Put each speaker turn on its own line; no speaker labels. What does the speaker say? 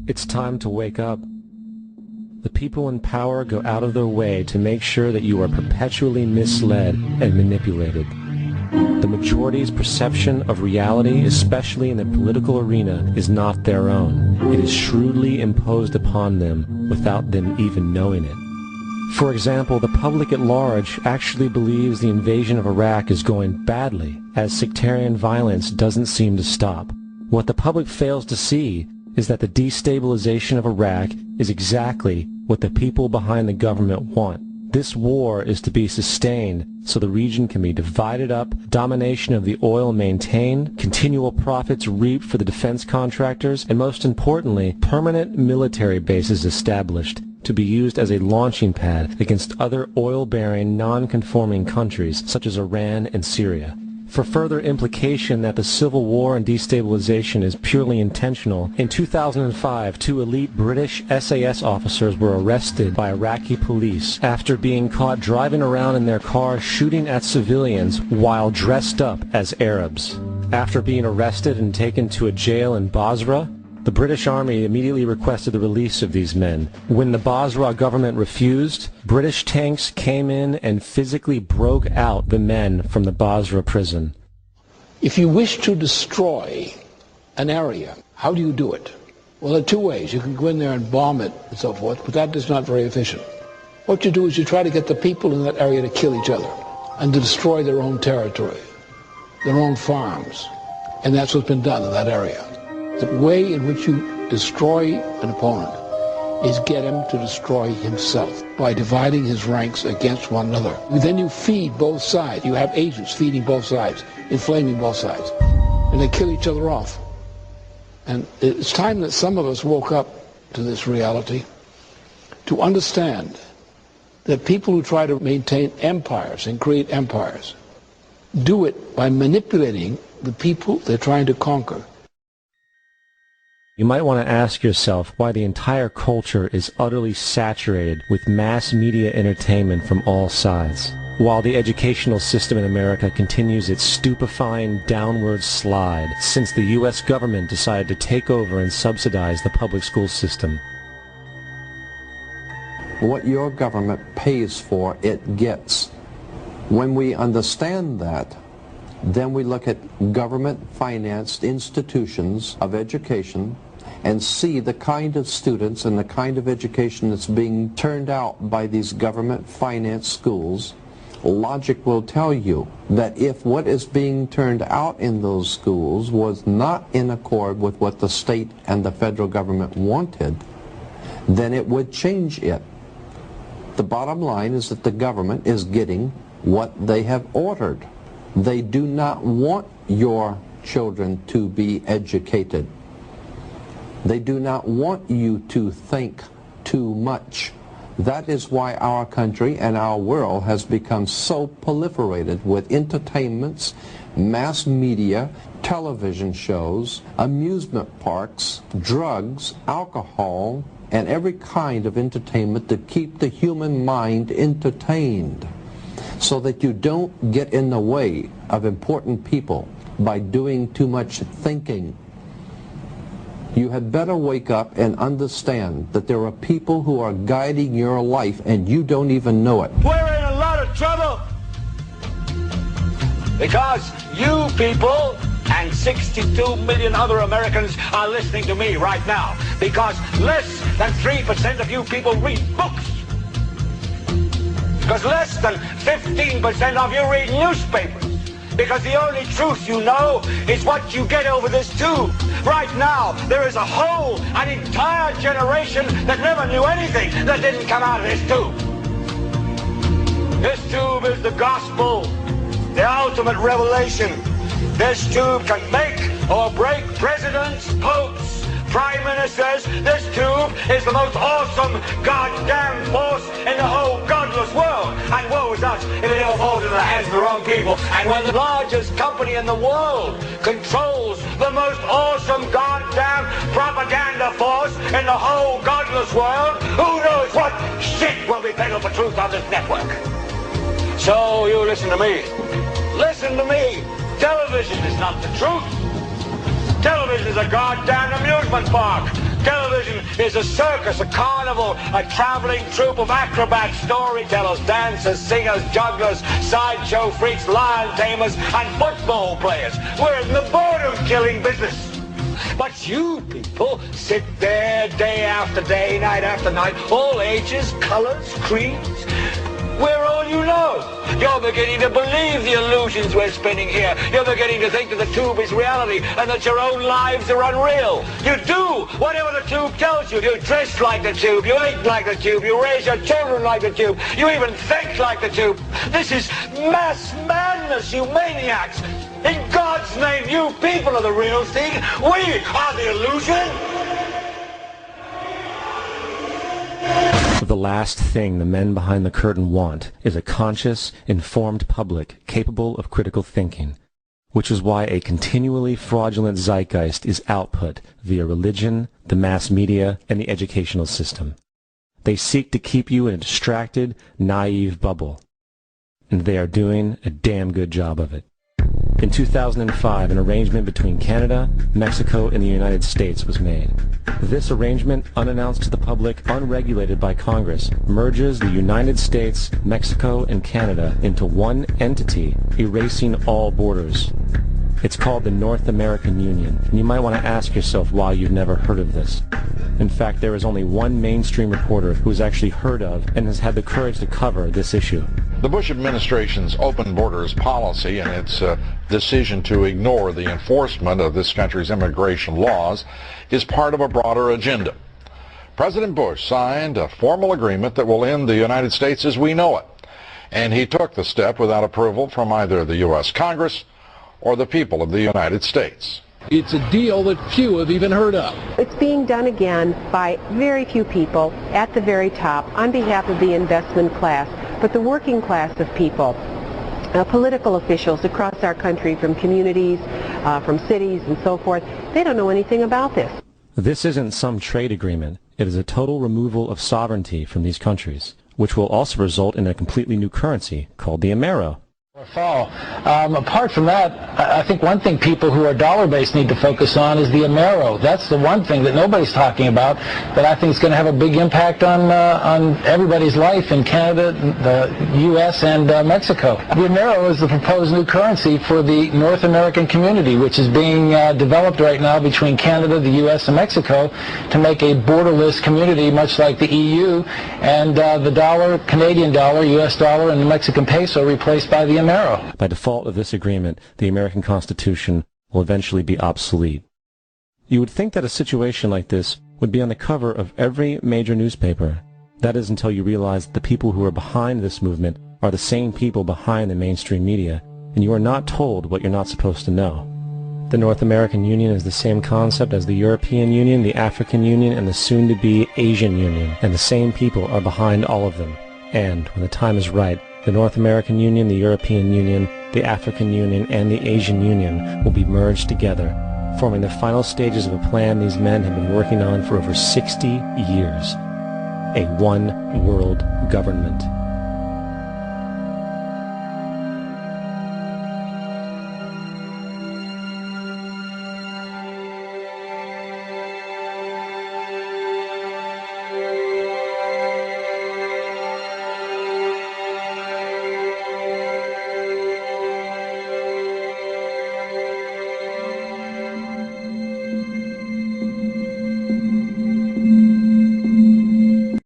It's time to wake up. The people in power go out of their way to make sure that you are perpetually misled and manipulated. The majority's perception of reality, especially in the political arena, is not their own. It is shrewdly imposed upon them without them even knowing it. For example, the public at large actually believes the invasion of Iraq is going badly, as sectarian violence doesn't seem to stop. What the public fails to see is that the destabilization of Iraq is exactly what the people behind the government want. This war is to be sustained so the region can be divided up, domination of the oil maintained, continual profits reaped for the defense contractors, and most importantly, permanent military bases established to be used as a launching pad against other oil-bearing, non-conforming countries such as Iran and Syria. For further implication that the civil war and destabilization is purely intentional, in 2005, 2 elite British SAS officers were arrested by Iraqi police after being caught driving around in their car shooting at civilians while dressed up as Arabs. After being arrested and taken to a jail in Basra, the British Army immediately requested the release of these men. When the Basra government refused, British tanks came in and physically broke out the men from the Basra prison.
If you wish to destroy an area, how do you do it? Well, there are 2 ways. You can go in there and bomb it and so forth, but that is not very efficient. What you do is you try to get the people in that area to kill each other and to destroy their own territory, their own farms. And that's what's been done in that area. The way in which you destroy an opponent is get him to destroy himself by dividing his ranks against one another. Then you feed both sides. You have agents feeding both sides, inflaming both sides, and they kill each other off. And it's time that some of us woke up to this reality, to understand that people who try to maintain empires and create empires do it by manipulating the people they're trying to conquer.
You might want to ask yourself why the entire culture is utterly saturated with mass media entertainment from all sides, while the educational system in America continues its stupefying downward slide since the U.S. government decided to take over and subsidize the public school system.
What your government pays for, it gets. When we understand that, then we look at government-financed institutions of education and see the kind of students and the kind of education that's being turned out by these government-financed schools. Logic will tell you that if what is being turned out in those schools was not in accord with what the state and the federal government wanted, then it would change it. The bottom line is that the government is getting what they have ordered. They do not want your children to be educated. They do not want you to think too much. That is why our country and our world has become so proliferated with entertainments, mass media, television shows, amusement parks, drugs, alcohol, and every kind of entertainment to keep the human mind entertained, so that you don't get in the way of important people by doing too much thinking. You had better wake up and understand that there are people who are guiding your life and you don't even know it.
We're in a lot of trouble because you people and 62 million other Americans are listening to me right now, because less than 3% of you people read books. Because less than 15% of you read newspapers. Because the only truth you know is what you get over this tube. Right now, there is an entire generation that never knew anything that didn't come out of this tube. This tube is the gospel, the ultimate revelation. This tube can make or break presidents, popes, prime ministers. This tube is the most awesome goddamn force in the whole godless world. And woe is us if it ever falls into the hands of the wrong people. And when the largest company in the world controls the most awesome goddamn propaganda force in the whole godless world, who knows what shit will be peddled for truth on this network. So you listen to me. Listen to me. Television is not the truth. Television is a goddamn amusement park. Television is a circus, a carnival, a traveling troupe of acrobats, storytellers, dancers, singers, jugglers, sideshow freaks, lion tamers, and football players. We're in the boredom-killing business. But you people sit there day after day, night after night, all ages, colors, creeds. We're all you know. You're beginning to believe the illusions we're spinning here. You're beginning to think that the tube is reality and that your own lives are unreal. You do whatever the tube tells you. You dress like the tube. You eat like the tube. You raise your children like the tube. You even think like the tube. This is mass madness, you maniacs. In God's name, you people are the real thing. We are the illusion.
The last thing the men behind the curtain want is a conscious, informed public capable of critical thinking, which is why a continually fraudulent zeitgeist is output via religion, the mass media, and the educational system. They seek to keep you in a distracted, naive bubble, and they are doing a damn good job of it. In 2005, an arrangement between Canada, Mexico, and the United States was made. This arrangement, unannounced to the public, unregulated by Congress, merges the United States, Mexico, and Canada into one entity, erasing all borders. It's called the North American Union, and you might want to ask yourself why you've never heard of this. In fact, there is only one mainstream reporter who has actually heard of and has had the courage to cover this issue.
The Bush administration's open borders policy and its decision to ignore the enforcement of this country's immigration laws is part of a broader agenda. President Bush signed a formal agreement that will end the United States as we know it, and he took the step without approval from either the U.S. Congress or the people of the United States.
It's a deal that few have even heard of.
It's being done again by very few people at the very top on behalf of the investment class, but the working class of people, political officials across our country, from communities, from cities and so forth, they don't know anything about this.
This isn't some trade agreement. It is a total removal of sovereignty from these countries, which will also result in a completely new currency called the Amero.
Apart from that, I think one thing people who are dollar-based need to focus on is the Amero. That's the one thing that nobody's talking about that I think is going to have a big impact on everybody's life in Canada, the U.S., and Mexico. The Amero is the proposed new currency for the North American community, which is being developed right now between Canada, the U.S., and Mexico to make a borderless community, much like the EU, and the dollar, Canadian dollar, U.S. dollar, and the Mexican peso replaced by the Amero.
By default of this agreement, the American Constitution will eventually be obsolete. You would think that a situation like this would be on the cover of every major newspaper. That is until you realize that the people who are behind this movement are the same people behind the mainstream media, and you are not told what you're not supposed to know. The North American Union is the same concept as the European Union, the African Union, and the soon-to-be Asian Union, and the same people are behind all of them. And, when the time is right, the North American Union, the European Union, the African Union, and the Asian Union will be merged together, forming the final stages of a plan these men have been working on for over 60 years. A one-world government.